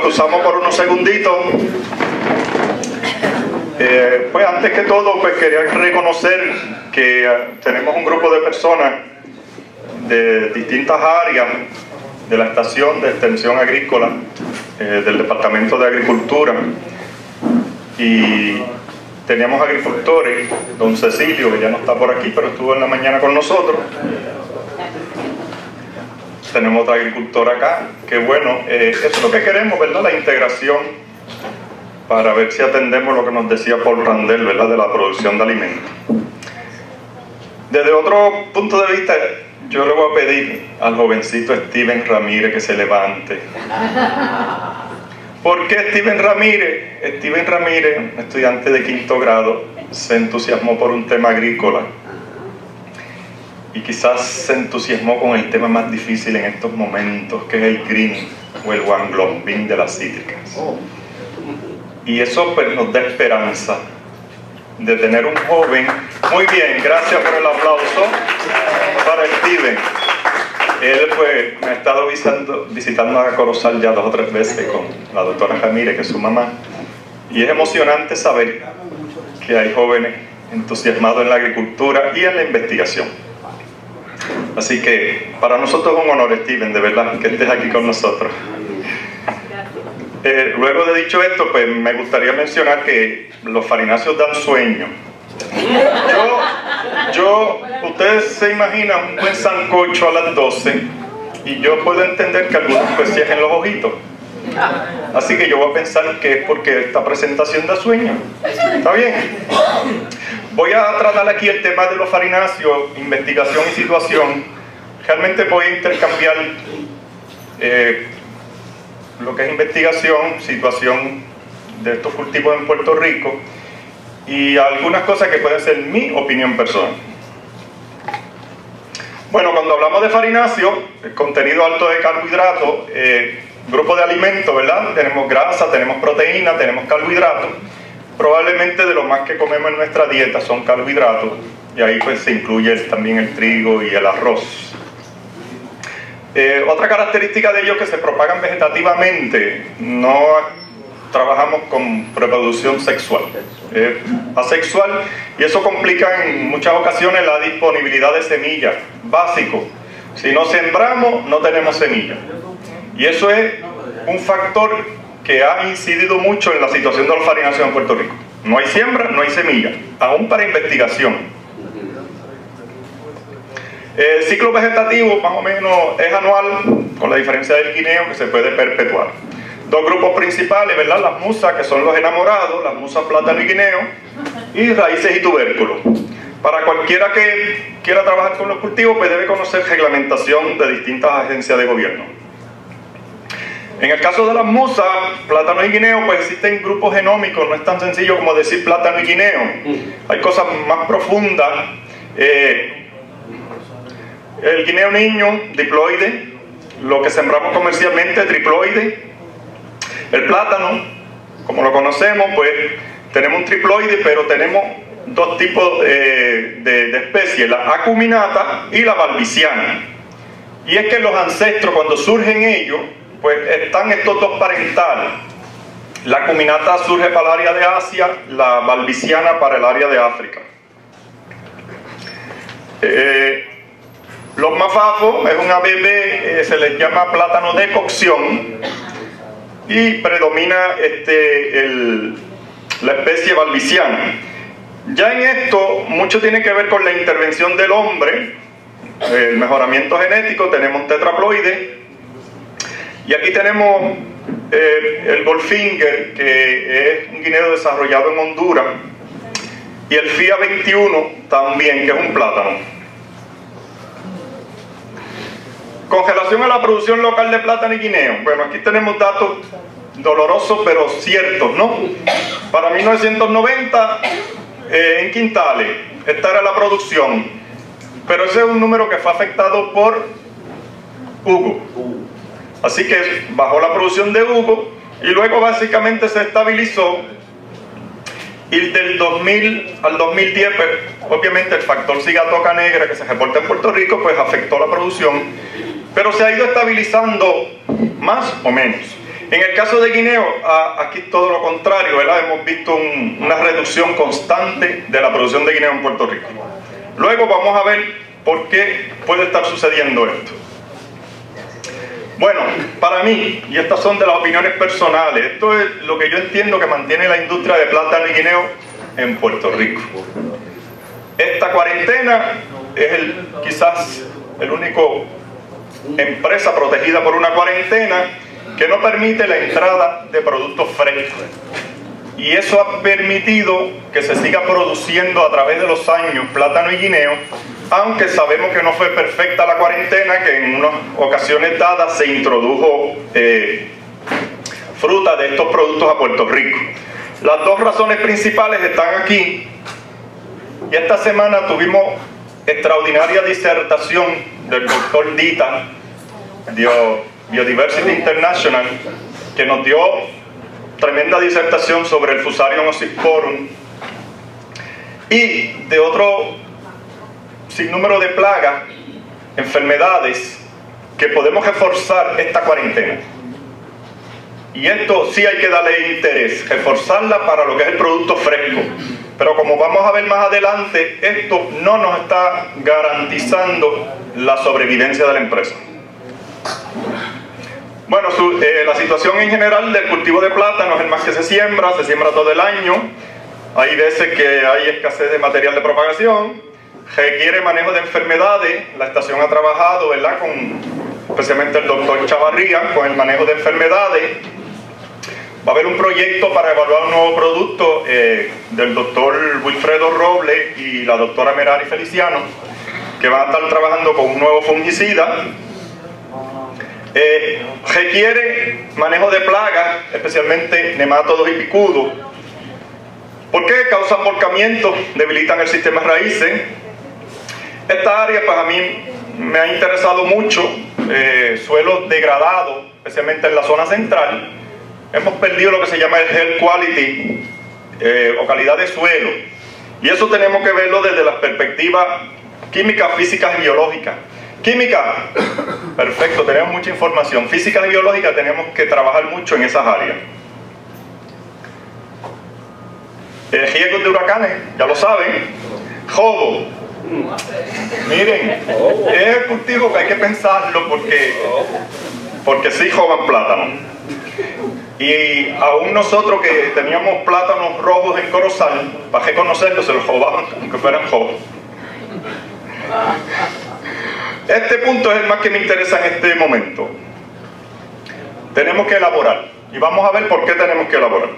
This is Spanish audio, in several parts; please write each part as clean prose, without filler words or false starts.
cruzamos por unos segunditos. Pues antes que todo, pues quería reconocer que tenemos un grupo de personas de distintas áreas de la estación de extensión agrícola del Departamento de Agricultura, y teníamos agricultores, don Cecilio, que ya no está por aquí, pero estuvo en la mañana con nosotros. Tenemos otra agricultora acá, que bueno, eso es lo que queremos, ¿verdad? La integración, para ver si atendemos lo que nos decía Paul Randell, ¿verdad? De la producción de alimentos. Desde otro punto de vista, yo le voy a pedir al jovencito Steven Ramírez que se levante. ¿Por qué Steven Ramírez? Steven Ramírez, estudiante de 5º grado, se entusiasmó por un tema agrícola. Y quizás se entusiasmó con el tema más difícil en estos momentos, que es el green o el guanglombín de las cítricas. Y eso pues nos da esperanza de tener un joven. Muy bien, gracias por el aplauso para Steven. Él pues me ha estado visitando a Corozal ya 2 o 3 veces con la doctora Ramírez, que es su mamá. Y es emocionante saber que hay jóvenes entusiasmados en la agricultura y en la investigación. Así que para nosotros es un honor, Steven, de verdad, que estés aquí con nosotros. Luego de dicho esto, pues me gustaría mencionar que los farináceos dan sueño. Ustedes se imaginan un buen sancocho a las 12 y yo puedo entender que algunos pues cierren los ojitos. Así que yo voy a pensar que es porque esta presentación da sueño. ¿Está bien? Voy a tratar aquí el tema de los farináceos, investigación y situación. Realmente voy a intercambiar lo que es investigación, situación de estos cultivos en Puerto Rico y algunas cosas que pueden ser mi opinión personal. Bueno, cuando hablamos de farináceos, contenido alto de carbohidratos, grupo de alimentos, ¿verdad? Tenemos grasa, tenemos proteína, tenemos carbohidratos. Probablemente de lo más que comemos en nuestra dieta son carbohidratos, y ahí pues se incluye también el trigo y el arroz. Otra característica de ellos es que se propagan vegetativamente, no trabajamos con reproducción sexual, asexual, y eso complica en muchas ocasiones la disponibilidad de semillas, básico. Si no sembramos, no tenemos semillas. Y eso es un factor que ha incidido mucho en la situación de los farináceos en Puerto Rico. No hay siembra, no hay semilla, aún para investigación. El ciclo vegetativo más o menos es anual, con la diferencia del guineo, que se puede perpetuar. 2 grupos principales, ¿verdad? Las musas, que son los enamorados, las musas plátano y guineo, y raíces y tubérculos. Para cualquiera que quiera trabajar con los cultivos, pues debe conocer reglamentación de distintas agencias de gobierno. En el caso de las musas, plátano y guineo, pues existen grupos genómicos, no es tan sencillo como decir plátano y guineo. Hay cosas más profundas. El guineo niño, diploide, lo que sembramos comercialmente, triploide. El plátano, como lo conocemos, pues tenemos un triploide, pero tenemos 2 tipos de especies, la acuminata y la balbiciana. Y es que los ancestros, cuando surgen ellos, pues están estos 2 parentales. La acuminata surge para el área de Asia, la balbiciana para el área de África. Los mafafos es una bebé, se les llama plátano de cocción, y predomina la especie balbiciana. Ya en esto, mucho tiene que ver con la intervención del hombre, el mejoramiento genético. Tenemos un tetraploide, y aquí tenemos el Goldfinger, que es un guineo desarrollado en Honduras, y el FIA 21 también, que es un plátano. Con relación a la producción local de plátano y guineo, bueno, aquí tenemos datos dolorosos pero ciertos, ¿no? Para 1990, en quintales, esta era la producción, pero ese es un número que fue afectado por Hugo. Así que bajó la producción de Hugo y luego básicamente se estabilizó. Y del 2000 al 2010, pues, obviamente el factor cigatoca negra que se reporta en Puerto Rico, pues afectó la producción, pero se ha ido estabilizando más o menos. En el caso de guineo, aquí todo lo contrario, ¿verdad? Hemos visto una reducción constante de la producción de guineo en Puerto Rico. Luego vamos a ver por qué puede estar sucediendo esto. Bueno, para mí, y estas son de las opiniones personales, esto es lo que yo entiendo que mantiene la industria de plátano y guineo en Puerto Rico. Esta cuarentena es quizás el único empresa protegida por una cuarentena que no permite la entrada de productos frescos. Y eso ha permitido que se siga produciendo a través de los años plátano y guineo, aunque sabemos que no fue perfecta la cuarentena, que en unas ocasiones dadas se introdujo fruta de estos productos a Puerto Rico. Las dos razones principales están aquí, y esta semana tuvimos extraordinaria disertación del doctor Dita, Biodiversity International, que nos dio tremenda disertación sobre el Fusarium oxysporum y de otro sinnúmero de plagas, enfermedades que podemos reforzar esta cuarentena. Y esto sí hay que darle interés, reforzarla para lo que es el producto fresco. Pero como vamos a ver más adelante, esto no nos está garantizando la sobrevivencia de la empresa. Bueno, la situación en general del cultivo de plátano es el más que se siembra todo el año. Hay veces que hay escasez de material de propagación, requiere manejo de enfermedades. La estación ha trabajado, ¿verdad?, especialmente el doctor Chavarría, con el manejo de enfermedades. Va a haber un proyecto para evaluar un nuevo producto del doctor Wilfredo Robles y la doctora Merari Feliciano, que van a estar trabajando con un nuevo fungicida. Requiere manejo de plagas, especialmente nemátodos y picudos. ¿Por qué? Causan volcamientos, debilitan el sistema de raíces. Esta área, pues a mí me ha interesado mucho, suelos degradados, especialmente en la zona central. Hemos perdido lo que se llama el health quality, o calidad de suelo. Y eso tenemos que verlo desde las perspectivas químicas, físicas y biológicas. Química, perfecto, tenemos mucha información. Física y biológica, tenemos que trabajar mucho en esas áreas. Riesgos de huracanes, ya lo saben. Jodo. Miren, es el cultivo que hay que pensarlo porque sí jodan plátano. Y aún nosotros que teníamos plátanos rojos en Corozal, para reconocerlos, se los jodaban aunque fueran rojos. Este punto es el más que me interesa en este momento. Tenemos que elaborar, y vamos a ver por qué tenemos que elaborar.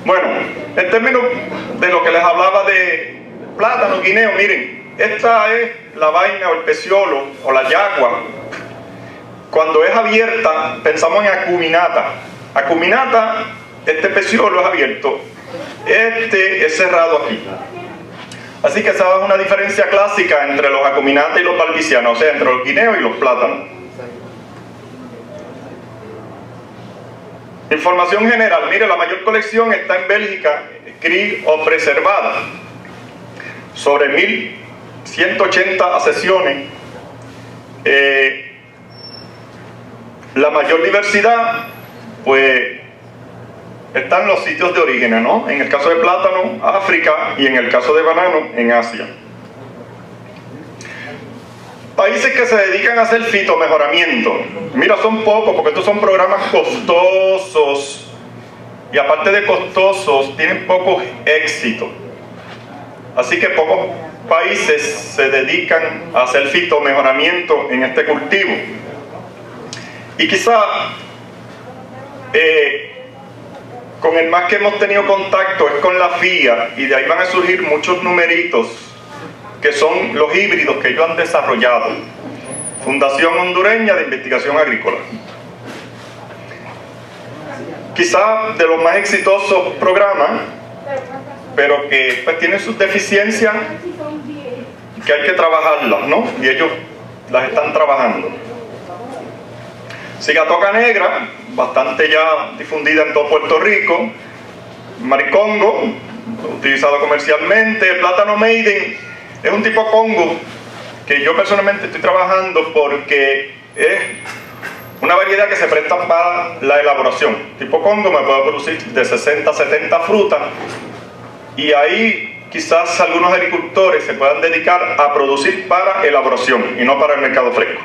Bueno, en términos de lo que les hablaba de plátano, guineo, miren, esta es la vaina o el peciolo o la yagua. Cuando es abierta, pensamos en acuminata. Acuminata, este peciolo es abierto, este es cerrado aquí. Así que esa es una diferencia clásica entre los acuminata y los balbicianos, o sea, entre los guineos y los plátanos. Información general. Mire, la mayor colección está en Bélgica, CRI o preservada, sobre 1180 accesiones. La mayor diversidad, pues, están los sitios de origen, ¿no? En el caso de plátano, África, y en el caso de banano, en Asia. Países que se dedican a hacer fitomejoramiento. Mira, son pocos, porque estos son programas costosos, y aparte de costosos, tienen poco éxito. Así que pocos países se dedican a hacer fitomejoramiento en este cultivo. Y quizá con el más que hemos tenido contacto es con la FIA, y de ahí van a surgir muchos numeritos que son los híbridos que ellos han desarrollado. Fundación Hondureña de Investigación Agrícola. Quizá de los más exitosos programas, pero que pues tienen sus deficiencias que hay que trabajarlas, ¿no? Y ellos las están trabajando. Cigatoca negra, bastante ya difundida en todo Puerto Rico. Maricongo, utilizado comercialmente. Plátano Maiden, es un tipo Congo que yo personalmente estoy trabajando porque es Una variedad que se presta para la elaboración. Tipo Congo me puede producir de 60 a 70 frutas, y ahí quizás algunos agricultores se puedan dedicar a producir para elaboración y no para el mercado fresco.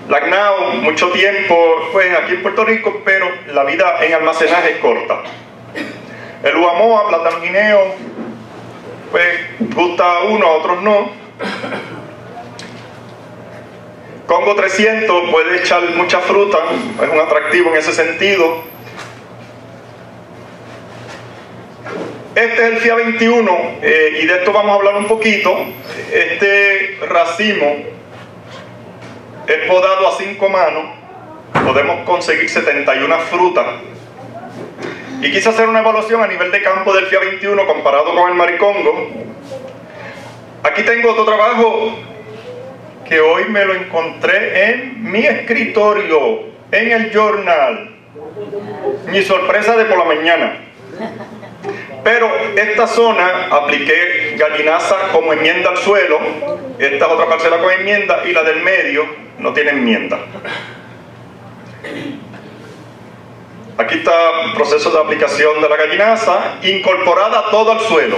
La Gnao, mucho tiempo pues aquí en Puerto Rico, pero la vida en almacenaje es corta. El Uamoa, plátano guineo, pues gusta a uno, a otros no. Congo 300 puede echar mucha fruta, es un atractivo en ese sentido. Este es el FIA 21, y de esto vamos a hablar un poquito. Este racimo es podado a 5 manos, podemos conseguir 71 frutas. Y quise hacer una evaluación a nivel de campo del FIA 21 comparado con el maricongo. Aquí tengo otro trabajo que hoy me lo encontré en mi escritorio, en el journal. Mi sorpresa de por la mañana. Pero esta zona apliqué gallinaza como enmienda al suelo. Esta es otra parcela con enmienda, y la del medio no tiene enmienda. Aquí está el proceso de aplicación de la gallinaza, incorporada todo al suelo.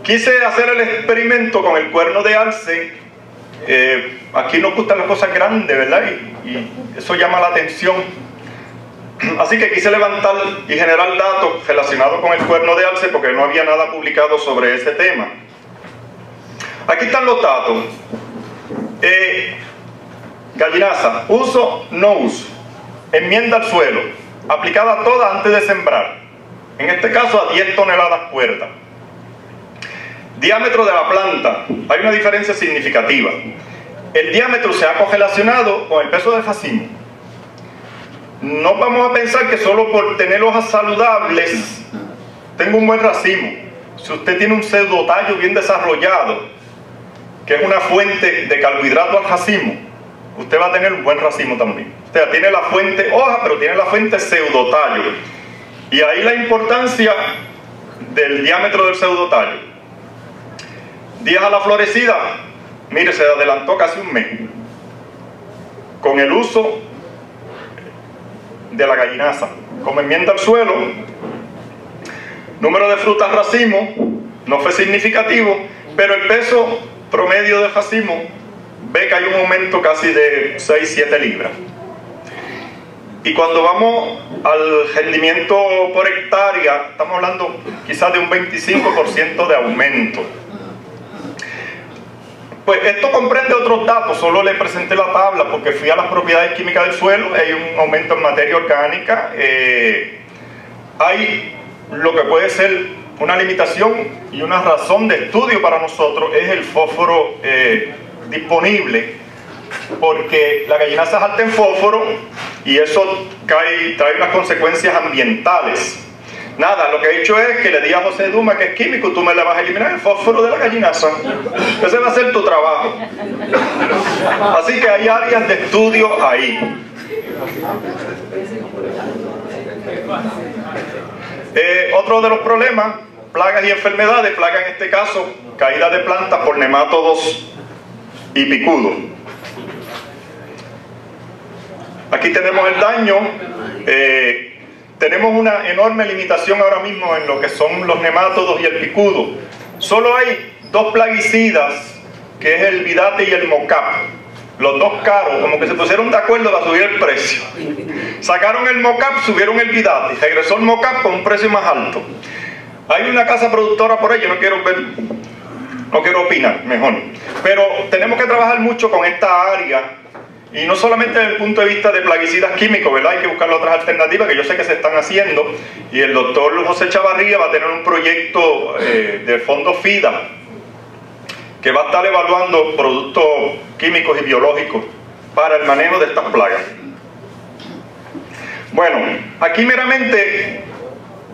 Quise hacer el experimento con el cuerno de alce. Aquí nos gustan las cosas grandes, ¿verdad? Y eso llama la atención. Así que quise levantar y generar datos relacionados con el cuerno de alce, porque no había nada publicado sobre ese tema. Aquí están los datos. Gallinaza, uso, no uso. Enmienda al suelo, aplicada toda antes de sembrar. En este caso a 10 toneladas cuerda. Diámetro de la planta, hay una diferencia significativa. El diámetro se ha correlacionado con el peso del racimo. No vamos a pensar que solo por tener hojas saludables tengo un buen racimo. Si usted tiene un pseudotallo bien desarrollado, que es una fuente de carbohidrato al racimo, usted va a tener un buen racimo también. O sea, tiene la fuente hoja, pero tiene la fuente pseudotallo. Y ahí la importancia del diámetro del pseudotallo. Días a la florecida, mire, se adelantó casi un mes con el uso de la gallinaza como enmienda al suelo. Número de frutas racimo no fue significativo, pero el peso promedio del racimo ve que hay un aumento casi de 6-7 libras. Y cuando vamos al rendimiento por hectárea, estamos hablando quizás de un 25% de aumento. Pues esto comprende otros datos, solo le presenté la tabla porque fui a las propiedades químicas del suelo. Hay un aumento en materia orgánica, hay lo que puede ser una limitación y una razón de estudio para nosotros, es el fósforo disponible, porque la gallinaza es alta en fósforo y eso trae unas consecuencias ambientales. Nada, lo que he hecho es que le di a José Duma, que es químico, tú me le vas a eliminar el fósforo de la gallinaza. Ese va a ser tu trabajo. Así que hay áreas de estudio ahí. Otro de los problemas, plagas y enfermedades. Plagas en este caso, caída de plantas por nemátodos y picudos. Aquí tenemos el daño. Tenemos una enorme limitación ahora mismo en lo que son los nemátodos y el picudo. Solo hay 2 plaguicidas, que es el vidate y el mocap. Los dos caros, como que se pusieron de acuerdo para subir el precio. Sacaron el mocap, subieron el vidate, regresó el mocap con un precio más alto. Hay una casa productora por ahí, yo no quiero opinar, mejor. Pero tenemos que trabajar mucho con esta área. Y no solamente desde el punto de vista de plaguicidas químicos, ¿verdad? Hay que buscar otras alternativas que yo sé que se están haciendo. Y el doctor José Chavarría va a tener un proyecto del fondo FIDA que va a estar evaluando productos químicos y biológicos para el manejo de estas plagas. Bueno, aquí meramente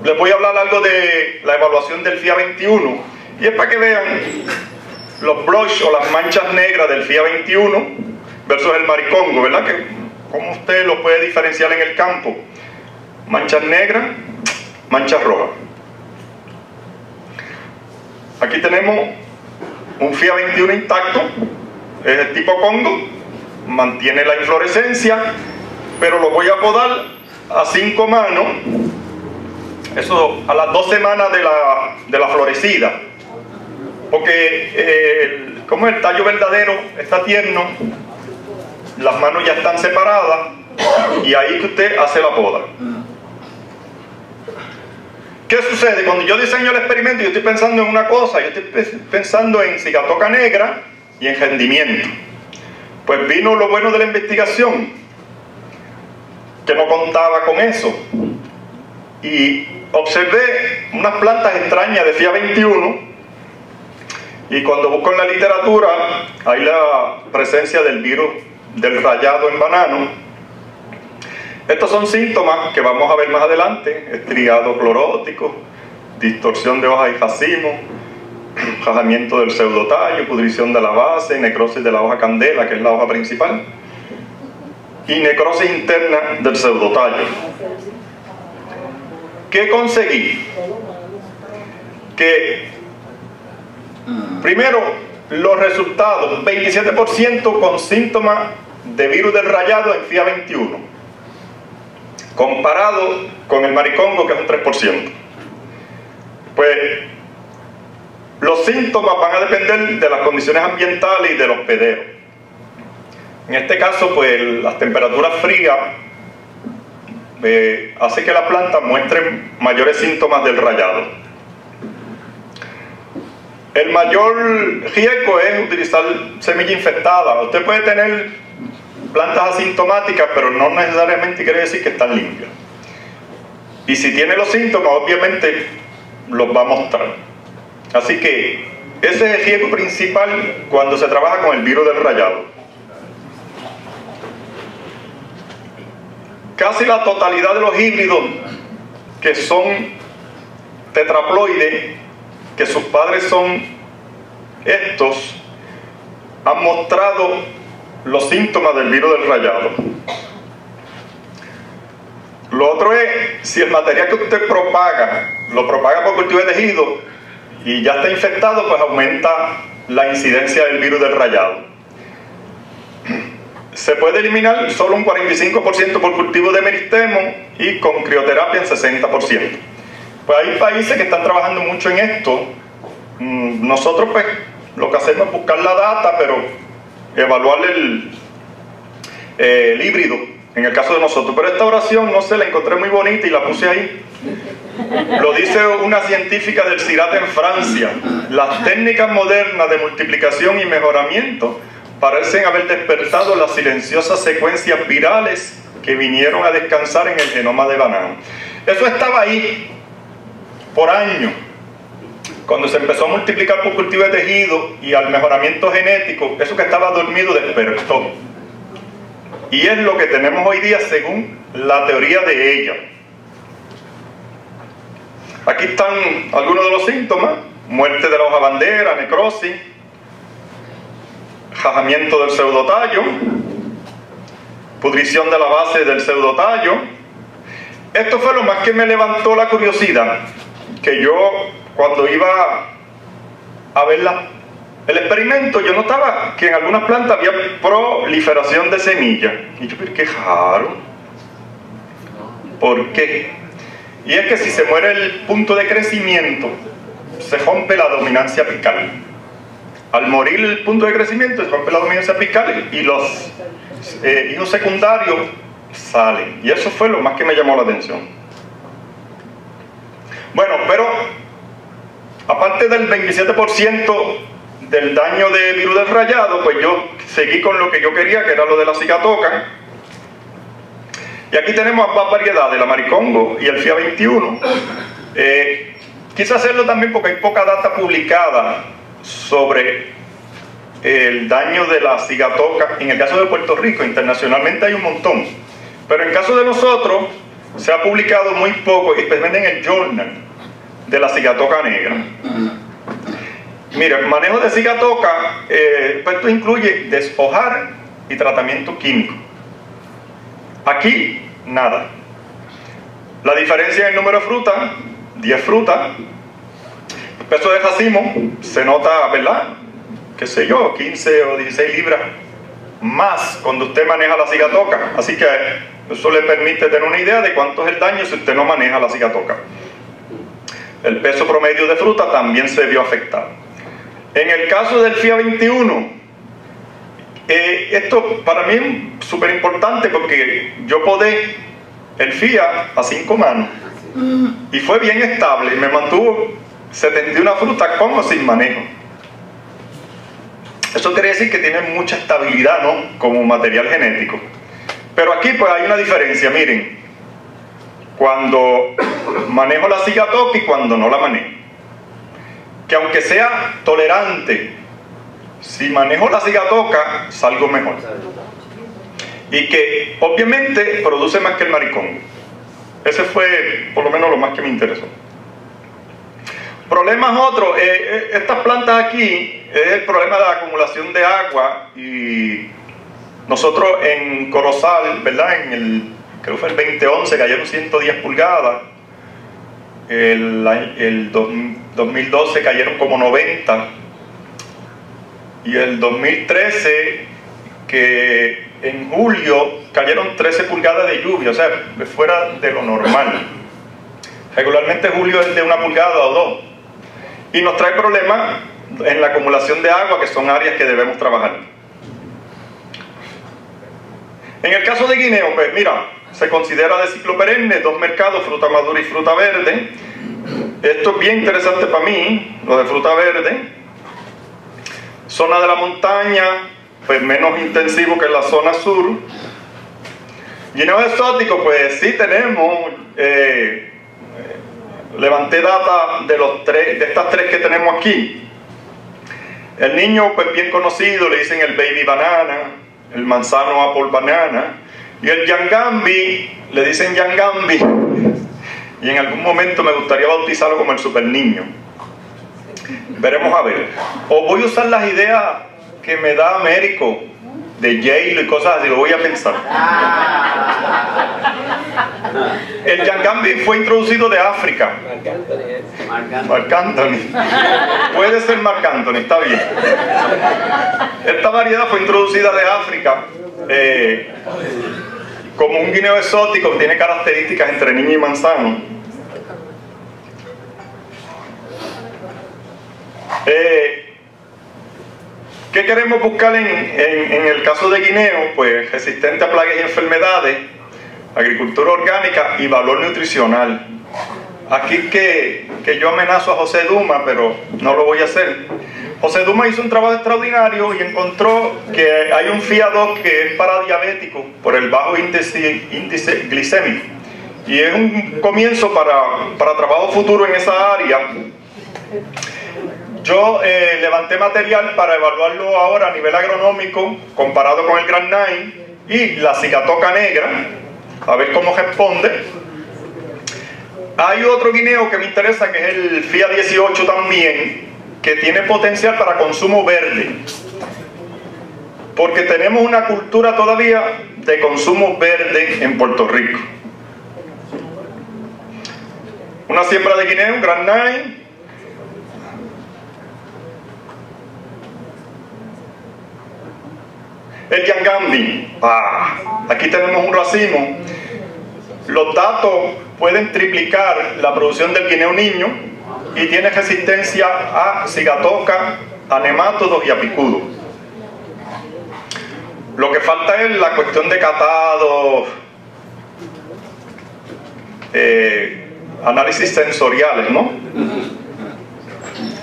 les voy a hablar algo de la evaluación del FIA 21. Y es para que vean los blush o las manchas negras del FIA 21 versus el maricongo, ¿verdad? Que cómo usted lo puede diferenciar en el campo. Manchas negras, manchas rojas. Aquí tenemos un FIA 21 intacto, es el tipo Congo. mantiene la inflorescencia, pero lo voy a podar a 5 manos, eso a las 2 semanas de la florecida, porque como el tallo verdadero está tierno, las manos ya están separadas y ahí que usted hace la poda. ¿Qué sucede? Cuando yo diseño el experimento, yo estoy pensando en una cosa, yo estoy pensando en cigatoca negra y en rendimiento. Pues vino lo bueno de la investigación, que no contaba con eso. Y observé unas plantas extrañas de FIA 21, y cuando busco en la literatura, hay la presencia del virus del rayado en banano. Estos son síntomas que vamos a ver más adelante: estriado clorótico, distorsión de hojas y racimos, rajamiento del pseudotallo, pudrición de la base, necrosis de la hoja candela, que es la hoja principal, y necrosis interna del pseudotallo. ¿Qué conseguí? Que primero, los resultados: 27% con síntomas de virus del rayado en FIA 21, comparado con el maricongo, que es un 3%. Pues los síntomas van a depender de las condiciones ambientales y del hospedero. En este caso, pues las temperaturas frías hace que la planta muestre mayores síntomas del rayado. El mayor riesgo es utilizar semilla infectada. Usted puede tener plantas asintomáticas, pero no necesariamente quiere decir que están limpias. Y si tiene los síntomas, obviamente los va a mostrar. Así que ese es el riesgo principal cuando se trabaja con el virus del rayado. Casi la totalidad de los híbridos que son tetraploides, que sus padres son estos, han mostrado los síntomas del virus del rayado. Lo otro es, si el material que usted propaga, lo propaga por cultivo de tejido y ya está infectado, pues aumenta la incidencia del virus del rayado. Se puede eliminar solo un 45% por cultivo de meristemo y con crioterapia en 60%. Pues hay países que están trabajando mucho en esto. Nosotros pues lo que hacemos es buscar la data, pero evaluar el híbrido en el caso de nosotros. Pero esta oración, no sé, la encontré muy bonita y la puse ahí. Lo dice una científica del CIRAT en Francia: las técnicas modernas de multiplicación y mejoramiento parecen haber despertado las silenciosas secuencias virales que vinieron a descansar en el genoma de banano. Eso estaba ahí por años. Cuando se empezó a multiplicar por cultivo de tejido y al mejoramiento genético, eso que estaba dormido despertó. Y es lo que tenemos hoy día según la teoría de ella. Aquí están algunos de los síntomas: muerte de la hoja bandera, necrosis, rajamiento del pseudotallo, pudrición de la base del pseudotallo. Esto fue lo más que me levantó la curiosidad, que yo cuando iba a ver el experimento, yo notaba que en algunas plantas había proliferación de semillas. Y yo, pero qué raro. ¿Por qué? Y es que si se muere el punto de crecimiento, se rompe la dominancia apical. Al morir el punto de crecimiento, se rompe la dominancia apical y los hijos secundarios salen. Y eso fue lo más que me llamó la atención. Bueno, pero aparte del 27% del daño de virus del rayado, pues yo seguí con lo que yo quería, que era lo de la cigatoca. Y aquí tenemos ambas variedades, la maricongo y el FIA 21. Quise hacerlo también porque hay poca data publicada sobre el daño de la cigatoca. En el caso de Puerto Rico, internacionalmente hay un montón, pero en el caso de nosotros se ha publicado muy poco, especialmente en el Journal de la cigatoca negra. Mira, el manejo de cigatoca, pues esto incluye deshojar y tratamiento químico. Aquí, nada. La diferencia en el número de frutas, 10 frutas. El peso de racimo se nota, ¿verdad? Qué sé yo, 15 o 16 libras más cuando usted maneja la cigatoca. Así que eso le permite tener una idea de cuánto es el daño si usted no maneja la cigatoca. El peso promedio de fruta también se vio afectado. En el caso del FIA 21, esto para mí es súper importante porque yo podé el FIA a 5 manos y fue bien estable y me mantuvo 71 frutas con o sin manejo. Eso quiere decir que tiene mucha estabilidad, ¿no?, como material genético. Pero aquí pues hay una diferencia, miren, cuando manejo la cigatoca y cuando no la manejo. Que aunque sea tolerante, si manejo la cigatoca, salgo mejor. Y que obviamente produce más que el maricón. Ese fue por lo menos lo más que me interesó. Problemas otros, estas plantas aquí, es el problema de la acumulación de agua. Y nosotros en Corozal, ¿verdad?, creo que fue el 2011, cayeron 110 pulgadas. El 2012 cayeron como 90. Y el 2013, que en julio cayeron 13 pulgadas de lluvia, o sea, fuera de lo normal. Regularmente julio es de 1 pulgada o 2. Y nos trae problemas en la acumulación de agua, que son áreas que debemos trabajar. En el caso de guineo, pues mira, se considera de ciclo perenne, 2 mercados, fruta madura y fruta verde. Esto es bien interesante para mí, lo de fruta verde. Zona de la montaña, pues menos intensivo que la zona sur. Guineo exótico, pues sí tenemos, levanté data de estas 3 que tenemos aquí. El niño, pues bien conocido, le dicen el baby banana, el manzano apple banana, y el yangambi, le dicen yangambi, y en algún momento me gustaría bautizarlo como el super niño. Veremos a ver. O voy a usar las ideas que me da Américo de Yale y cosas así, lo voy a pensar. El yangambi fue introducido de África. Marc Anthony. Puede ser Marc Anthony, está bien. Esta variedad fue introducida de África como un guineo exótico que tiene características entre niño y manzano. ¿Qué queremos buscar en el caso de guineo? Pues resistente a plagas y enfermedades, agricultura orgánica y valor nutricional. Aquí que yo amenazo a José Duma, pero no lo voy a hacer. José Duma hizo un trabajo extraordinario y encontró que hay un FIA 2 que es para diabéticos por el bajo índice glicémico. Y es un comienzo para trabajo futuro en esa área. Yo levanté material para evaluarlo ahora a nivel agronómico comparado con el Grand Nine y la cigatoca negra, a ver cómo responde. Hay otro guineo que me interesa, que es el FIA 18 también, que tiene potencial para consumo verde, porque tenemos una cultura todavía de consumo verde en Puerto Rico. Una siembra de guineo, un Grand Nine. El yangambi, aquí tenemos un racimo. Los datos pueden triplicar la producción del guineo niño y tiene resistencia a cigatoca, a nemátodos y a picudo. Lo que falta es la cuestión de catado, análisis sensoriales, ¿no?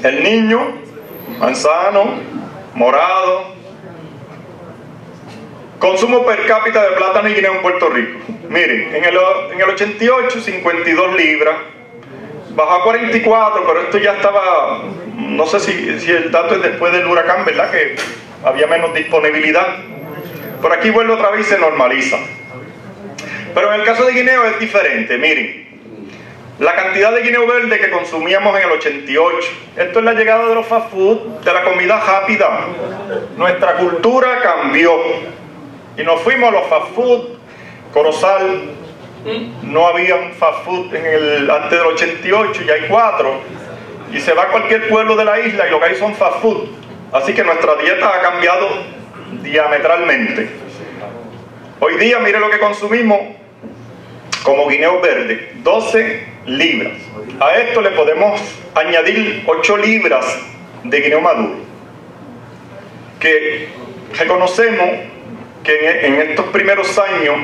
El niño, manzano, morado. Consumo per cápita de plátano y guineo en Puerto Rico. Miren, en el 88, 52 libras. Bajó a 44, pero esto ya estaba, no sé si el dato es después del huracán, ¿verdad?, que había menos disponibilidad. Por aquí vuelve otra vez y se normaliza. Pero en el caso de guineo es diferente, miren. La cantidad de guineo verde que consumíamos en el 88. Esto es la llegada de los fast food, de la comida rápida. Nuestra cultura cambió. Y nos fuimos a los fast food. Corozal, no había un fast food antes del 88, ya hay 4. Y se va a cualquier pueblo de la isla y lo que hay son fast food. Así que nuestra dieta ha cambiado diametralmente. Hoy día, mire lo que consumimos como guineo verde, 12 libras. A esto le podemos añadir 8 libras de guineo maduro, que reconocemos que en estos primeros años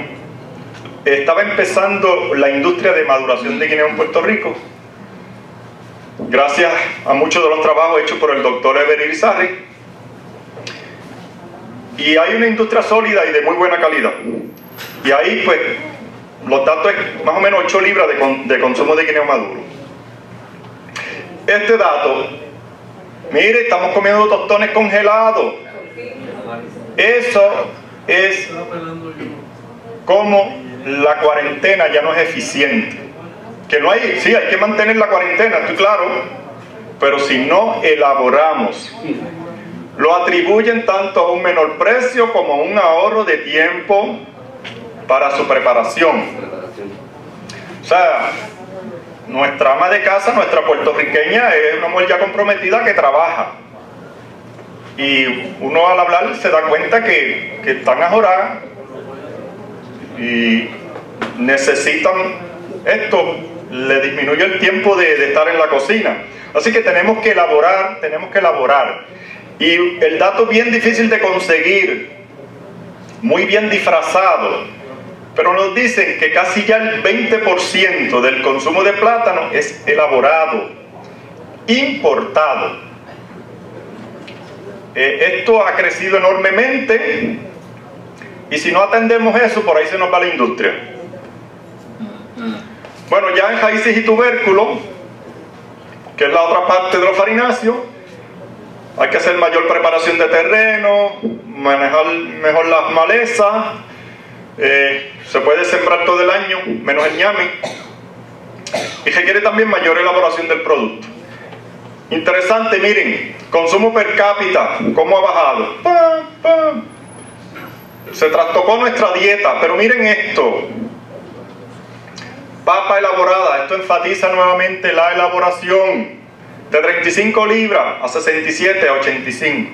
estaba empezando la industria de maduración de guineo en Puerto Rico, gracias a muchos de los trabajos hechos por el doctor Eber Irizarry, y hay una industria sólida y de muy buena calidad. Y ahí pues los datos es más o menos 8 libras de consumo de guineo maduro. Este dato, mire, estamos comiendo tostones congelados. Eso es como la cuarentena ya no es eficiente. Que no hay, sí, hay que mantener la cuarentena, estoy claro, pero si no elaboramos, lo atribuyen tanto a un menor precio como a un ahorro de tiempo para su preparación. O sea, nuestra ama de casa, nuestra puertorriqueña, es una mujer ya comprometida que trabaja. Y uno al hablar se da cuenta que están ajoradas y necesitan esto, le disminuye el tiempo de estar en la cocina. Así que tenemos que elaborar. Y el dato bien difícil de conseguir, muy bien disfrazado, pero nos dicen que casi ya el 20% del consumo de plátano es elaborado, importado. Esto ha crecido enormemente y si no atendemos eso, por ahí se nos va la industria. Bueno, ya en raíces y tubérculos, que es la otra parte de los farináceos, hay que hacer mayor preparación de terreno, manejar mejor las malezas, se puede sembrar todo el año, menos el ñame, y requiere también mayor elaboración del producto. Interesante, miren, consumo per cápita, ¿cómo ha bajado? ¡Pam, pam! Se trastocó nuestra dieta, pero miren esto. Papa elaborada, esto enfatiza nuevamente la elaboración, de 35 libras a 67 a 85.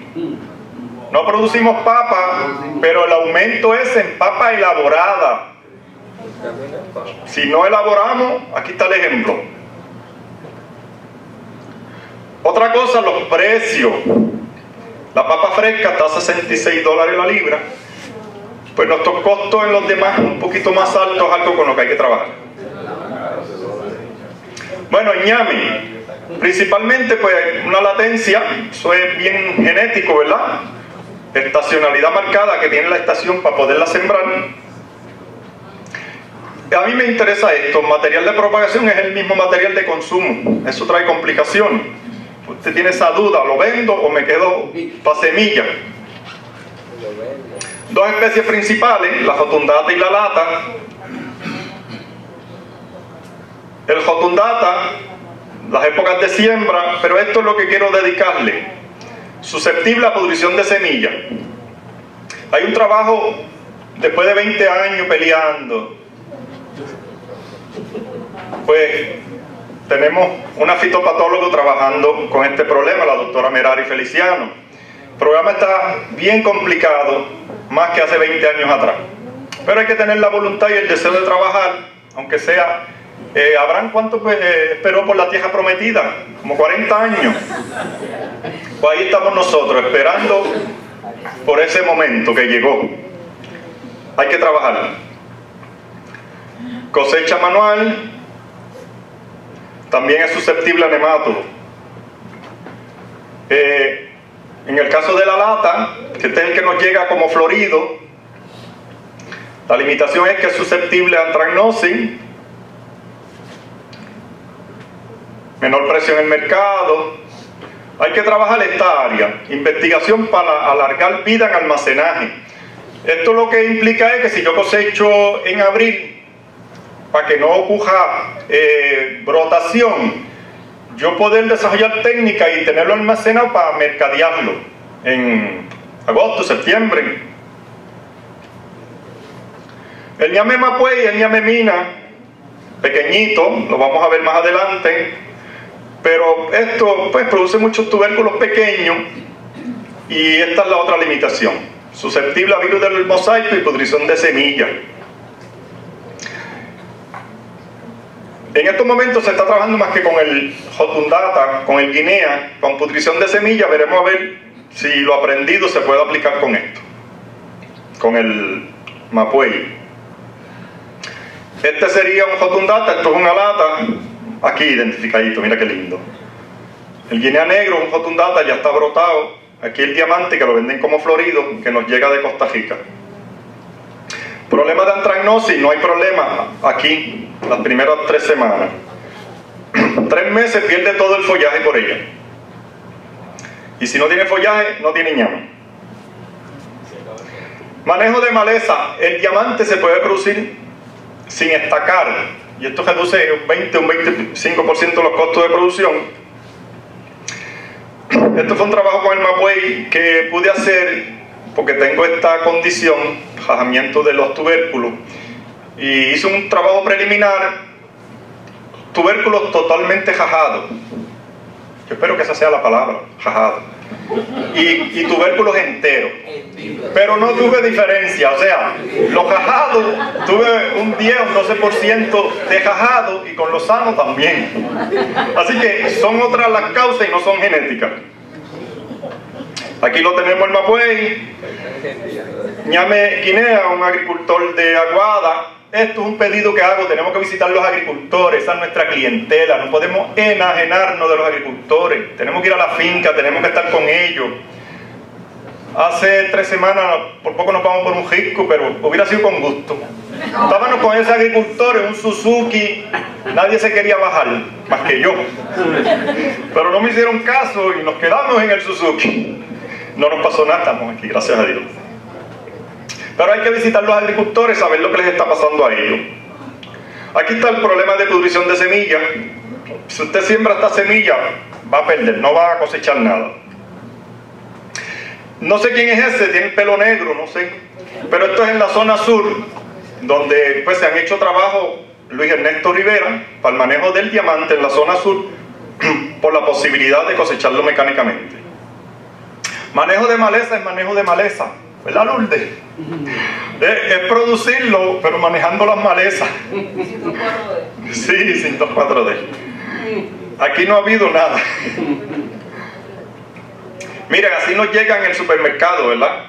No producimos papa, pero el aumento es en papa elaborada. Si no elaboramos, aquí está el ejemplo. Otra cosa, los precios. La papa fresca está a $66 la libra. Pues nuestros costos en los demás un poquito más altos, algo con lo que hay que trabajar. Bueno, el ñame, principalmente pues una latencia, eso es bien genético, ¿verdad? Estacionalidad marcada que tiene la estación para poderla sembrar. A mí me interesa esto, material de propagación es el mismo material de consumo, eso trae complicaciones. Usted tiene esa duda, ¿lo vendo o me quedo para semilla? Dos especies principales, la rotundata y la lata. El rotundata, las épocas de siembra, pero esto es lo que quiero dedicarle. Susceptible a pudrición de semilla. Hay un trabajo después de 20 años peleando. Pues tenemos una fitopatóloga trabajando con este problema, la doctora Merari Feliciano. El programa está bien complicado, más que hace 20 años atrás. Pero hay que tener la voluntad y el deseo de trabajar, aunque sea... Abraham, ¿cuánto esperó por la tierra prometida? Como 40 años. Pues ahí estamos nosotros, esperando por ese momento que llegó. Hay que trabajar. Cosecha manual, también es susceptible a nematodos. En el caso de la lata, que este es el que nos llega como florido, la limitación es que es susceptible a antragnosis, menor precio en el mercado. Hay que trabajar esta área, investigación para alargar vida en almacenaje. Esto lo que implica es que si yo cosecho en abril, para que no ocurra brotación, yo poder desarrollar técnicas y tenerlo almacenado para mercadearlo en agosto, septiembre. El ñame mapuey y el ñame mina, pequeñito, lo vamos a ver más adelante, pero esto pues produce muchos tubérculos pequeños y esta es la otra limitación. susceptible a virus del mosaico y pudrición de semilla. En estos momentos se está trabajando más que con el Jotundata, con el guinea, con pudrición de semilla. Veremos a ver si lo aprendido se puede aplicar con esto, con el mapuey. Este sería un Jotundata, esto es una lata, aquí identificadito, mira qué lindo. El guinea negro, un Jotundata, ya está brotado. Aquí el diamante, que lo venden como florido, que nos llega de Costa Rica. Problema de antragnosis, no hay problema aquí, las primeras 3 semanas. 3 meses pierde todo el follaje por ella. Y si no tiene follaje, no tiene ñame. Manejo de maleza. El diamante se puede producir sin estacar. Y esto reduce un 20 o un 25% los costos de producción. Esto fue un trabajo con el mapuey que pude hacer porque tengo esta condición, jajamiento de los tubérculos, y hice un trabajo preliminar, tubérculos totalmente jajados. Yo espero que esa sea la palabra, jajado. Y tubérculos enteros. Pero no tuve diferencia, o sea, los jajados, tuve un 10 o un 12% de jajado y con los sanos también. Así que son otras las causas y no son genéticas. Aquí lo tenemos el mapuey, ñame guinea, un agricultor de Aguada. Esto es un pedido que hago, tenemos que visitar los agricultores, esa es nuestra clientela, no podemos enajenarnos de los agricultores, tenemos que ir a la finca, tenemos que estar con ellos. Hace 3 semanas, por poco nos vamos por un risco, pero hubiera sido con gusto. Estábamos con ese agricultor en un Suzuki, nadie se quería bajar, más que yo. Pero no me hicieron caso y nos quedamos en el Suzuki. No nos pasó nada, estamos aquí, gracias a Dios. Pero hay que visitar los agricultores, saber lo que les está pasando a ellos. Aquí está el problema de pudrición de semilla. Si usted siembra esta semilla, va a perder, no va a cosechar nada. No sé quién es ese, tiene el pelo negro, no sé. Pero esto es en la zona sur, donde pues se han hecho trabajos Luis Ernesto Rivera para el manejo del diamante en la zona sur, por la posibilidad de cosecharlo mecánicamente. Manejo de maleza es manejo de maleza, ¿verdad, Lourdes? Es producirlo, pero manejando las malezas. Sí, sin 2,4-D. Aquí no ha habido nada. Miren, así nos llega en el supermercado, ¿verdad?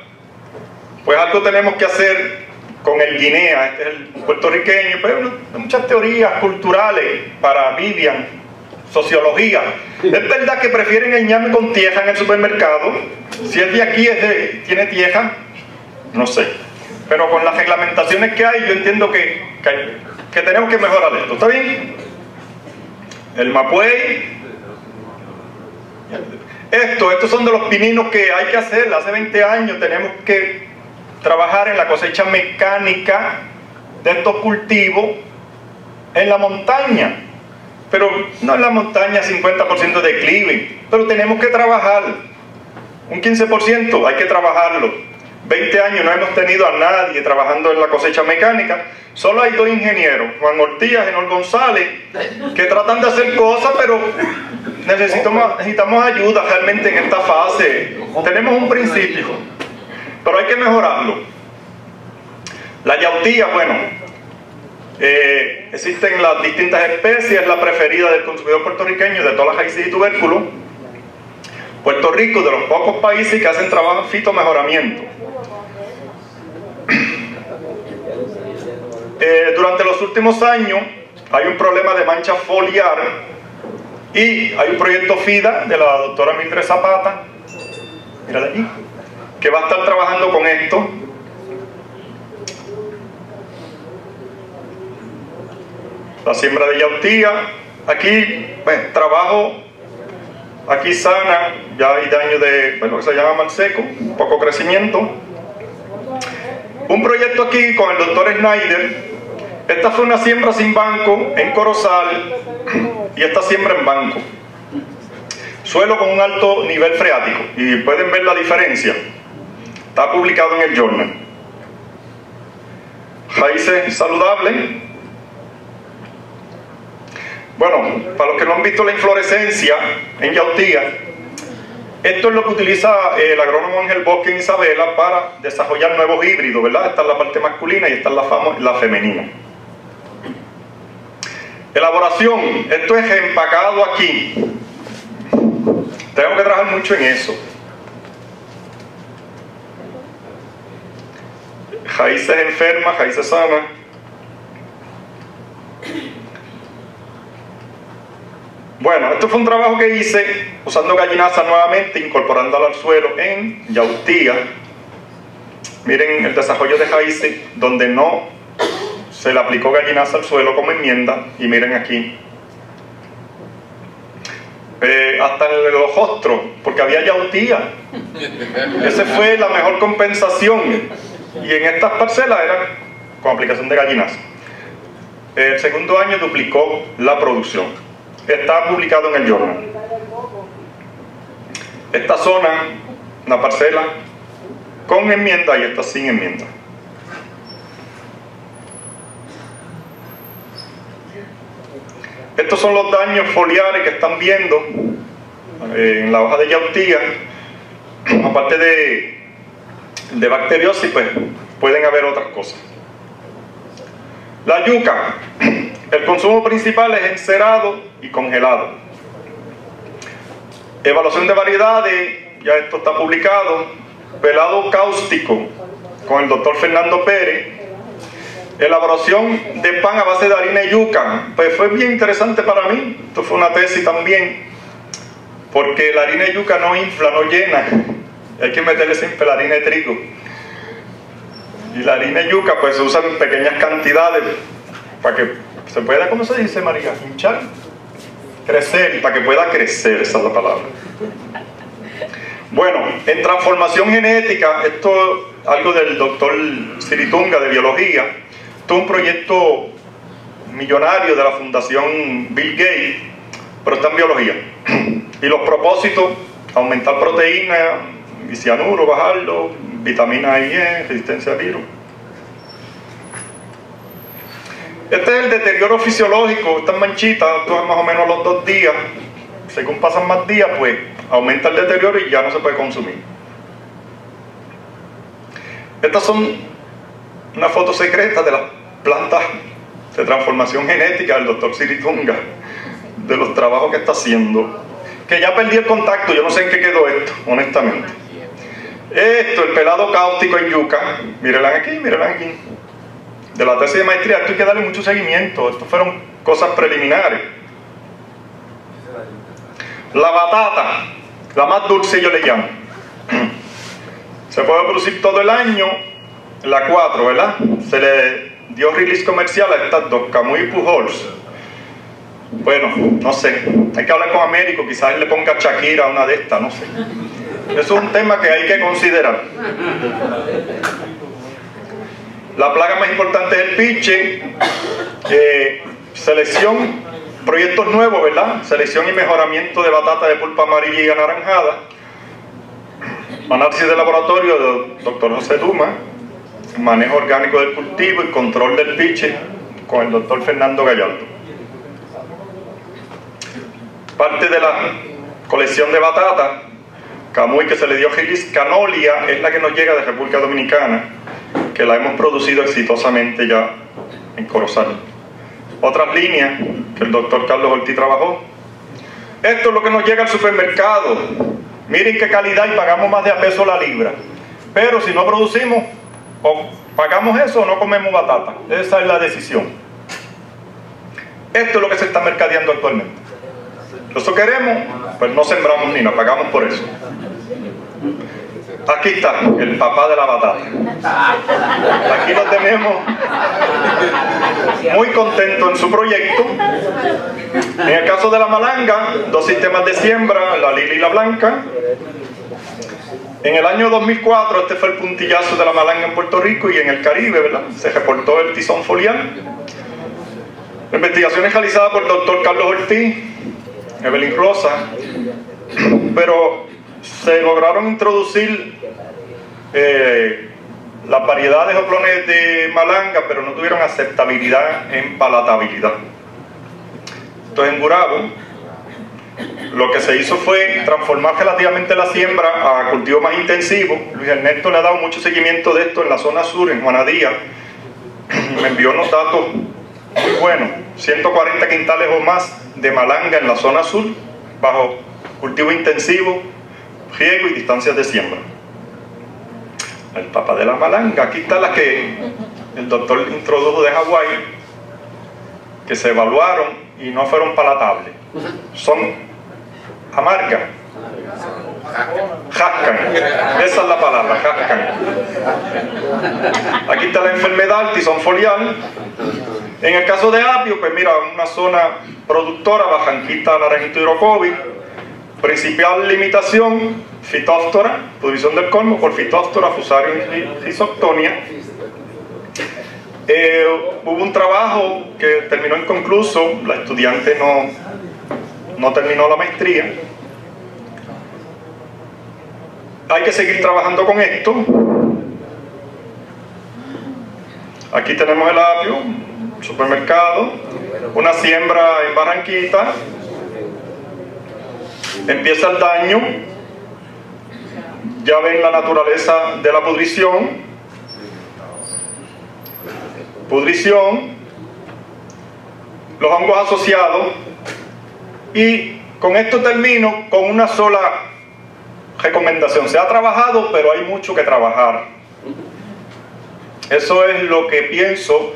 Pues algo tenemos que hacer con el guinea, este es el puertorriqueño, pero hay muchas teorías culturales para Vivian, sociología. Es verdad que prefieren el ñame con tieja en el supermercado. Si es de aquí, tiene tieja, no sé. Pero con las reglamentaciones que hay, yo entiendo que tenemos que mejorar esto. ¿Está bien? El mapuey. Estos son de los pininos que hay que hacer. Hace 20 años tenemos que trabajar en la cosecha mecánica de estos cultivos en la montaña. Pero no en la montaña 50% de declive, pero tenemos que trabajar un 15%, hay que trabajarlo. 20 años no hemos tenido a nadie trabajando en la cosecha mecánica, solo hay 2 ingenieros, Juan Ortiz y Enol González, que tratan de hacer cosas, pero necesitamos ayuda realmente en esta fase. Tenemos un principio, pero hay que mejorarlo. La yautía, bueno, existen las distintas especies, la preferida del consumidor puertorriqueño de todas las raíces y tubérculos. Puerto Rico, de los pocos países que hacen trabajo en fitomejoramiento. Durante los últimos años hay un problema de mancha foliar y hay un proyecto FIDA de la doctora Mildred Zapata, mira de aquí, que va a estar trabajando con esto. La siembra de yautía, aquí pues, trabajo, aquí sana, ya hay daño de lo que se llama mal seco, poco crecimiento. Un proyecto aquí con el doctor Schneider. Esta fue una siembra sin banco en Corozal y esta siembra en banco. Suelo con un alto nivel freático y pueden ver la diferencia. Está publicado en el journal. Raíces saludables. Bueno, para los que no han visto la inflorescencia en yautía, Esto es lo que utiliza el agrónomo Ángel Bosque en Isabela para desarrollar nuevos híbridos, ¿verdad? Esta es la parte masculina y esta es la femenina. Elaboración, esto es empacado aquí. Tengo que trabajar mucho en eso. Raíces enfermas, raíces sanas. Bueno, esto fue un trabajo que hice usando gallinaza nuevamente, incorporándola al suelo en yautía. Miren el desarrollo de raíces donde no se le aplicó gallinaza al suelo como enmienda, y miren aquí. Hasta en los ostros, porque había yautía. Esa fue la mejor compensación. Y en estas parcelas era con aplicación de gallinaza. El segundo año duplicó la producción. Está publicado en el Journal. Esta zona, una parcela con enmienda y esta sin enmienda. Estos son los daños foliares que están viendo en la hoja de yautía. Aparte de bacteriosis, pues pueden haber otras cosas. La yuca, el consumo principal es encerado y congelado. Evaluación de variedades, ya esto está publicado. Pelado cáustico con el doctor Fernando Pérez. Elaboración de pan a base de harina de yuca. Pues fue bien interesante para mí. Esto fue una tesis también, porque la harina de yuca no infla, no llena. Hay que meterle siempre la harina de trigo. Y la harina de yuca pues se usa en pequeñas cantidades para que se pueda, ¿cómo se dice, María? Hinchar, crecer, para que pueda crecer, esa es la palabra. Bueno, en transformación genética, esto es algo del doctor Siritunga de biología. Esto es un proyecto millonario de la fundación Bill Gates, pero está en biología. Y los propósitos: aumentar proteína y cianuro, bajarlo, vitamina E, resistencia al virus. Este es el deterioro fisiológico. Estas manchitas, esto es más o menos los 2 días. Según pasan más días, pues aumenta el deterioro y ya no se puede consumir. Estas son una foto secreta de las plantas de transformación genética del doctor Siritunga, de los trabajos que está haciendo, que ya perdí el contacto. Yo no sé en qué quedó esto, honestamente. Esto, el pelado cáustico en yuca, mírenla aquí, mírenla aquí. De la tesis de maestría, esto hay que darle mucho seguimiento. Estas fueron cosas preliminares. La batata, la más dulce yo le llamo. Se puede producir todo el año. La 4, ¿verdad? Se le dio release comercial a estas dos, Camus y Pujols. Bueno, no sé, hay que hablar con Américo, quizás él le ponga Shakira a una de estas, no sé. Eso es un tema que hay que considerar. La plaga más importante es el piche. Selección, proyectos nuevos, ¿verdad? Selección y mejoramiento de batata de pulpa amarilla y anaranjada. Análisis de laboratorio del doctor José Duma. Manejo orgánico del cultivo y control del piche con el doctor Fernando Gallardo. Parte de la colección de batata, Camuy, que se le dio Gilis Canolia, es la que nos llega de República Dominicana, que la hemos producido exitosamente ya en Corozal. Otras líneas que el doctor Carlos Ortiz trabajó. Esto es lo que nos llega al supermercado. Miren qué calidad, y pagamos más de a peso la libra. Pero si no producimos, o pagamos eso o no comemos batata. Esa es la decisión. Esto es lo que se está mercadeando actualmente. Eso queremos, pues no sembramos ni nos pagamos por eso. Aquí está el papá de la batata. Aquí lo tenemos muy contento en su proyecto. En el caso de la malanga, 2 sistemas de siembra, la lila y la blanca. En el año 2004, este fue el puntillazo de la malanga en Puerto Rico y en el Caribe, ¿verdad? Se reportó el tizón foliar. Investigaciones realizadas por el doctor Carlos Ortiz, Evelyn Rosa, pero se lograron introducir las variedades o clones de malanga, pero no tuvieron aceptabilidad en palatabilidad. Esto es en Gurabo. lo que se hizo fue transformar relativamente la siembra a cultivo más intensivo. Luis Ernesto le ha dado mucho seguimiento de esto en la zona sur, en Juanadía. Me envió unos datos muy buenos, 140 quintales o más de malanga en la zona sur, bajo cultivo intensivo, riego y distancias de siembra. El papá de la malanga, aquí está la que el doctor introdujo de Hawái, que se evaluaron y no fueron palatables. Son amargas. Jascan, esa es la palabra, jascan. Aquí está la enfermedad, tizón foliar. En el caso de apio, pues mira, una zona productora, Bajanquita, Naranjito, Orocovi. Principal limitación, Phytophthora, pudrición del colmo por Phytophthora, Fusarium rhizoctonia. Hubo un trabajo que terminó inconcluso, la estudiante no terminó la maestría. Hay que seguir trabajando con esto. Aquí tenemos el apio, supermercado, una siembra en Barranquita. Empieza el daño. Ya ven la naturaleza de la pudrición. Pudrición, los hongos asociados. Y con esto termino con una sola recomendación. Se ha trabajado, pero hay mucho que trabajar. Eso es lo que pienso.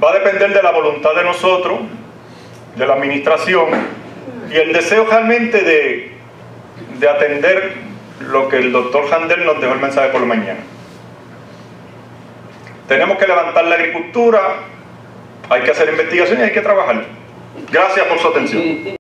Va a depender de la voluntad de nosotros, de la administración, y el deseo realmente de atender lo que el doctor Handel nos dejó el mensaje por la mañana. Tenemos que levantar la agricultura, hay que hacer investigación y hay que trabajar. Gracias por su atención.